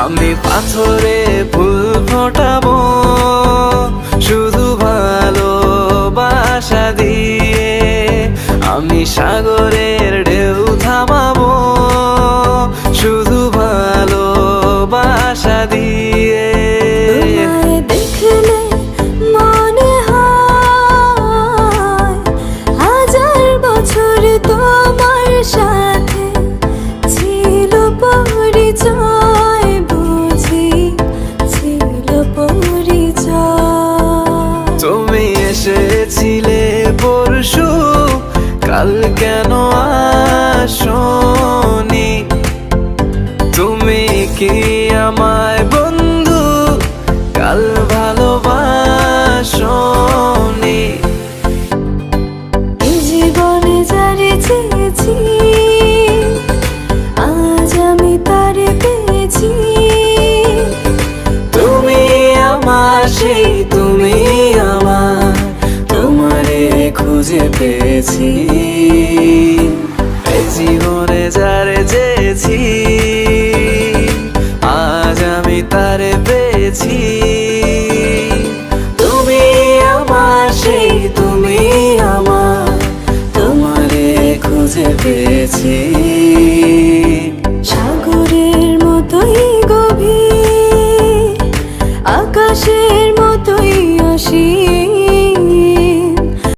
আমি পাথরে ফুল ফোটাবো শুধু ভালোবাসা দিয়ে, আমি সাগরের ঢেউ থামাবো শুধু ভালোবাসা দিয়ে। দেখলে মনে হয় হাজার বছর তোমার সাথে ছিল পরিচয়, বুঝি ছিল পরিচয়। তুমি এসেছিলে পরশু, কাল কেন আসোনি? তুমি কি আমায় বন্ধু কাল ভালোবাসোনি? এই জীবনে যারে চেয়েছি আজ আমি তারে পেয়েছি। তুমি আমার সেই, তুমি আমার, তোমারে খুঁজে পেয়েছি। এই জীবনে যারে চেয়েছি আজ আমি তারে পেয়েছি।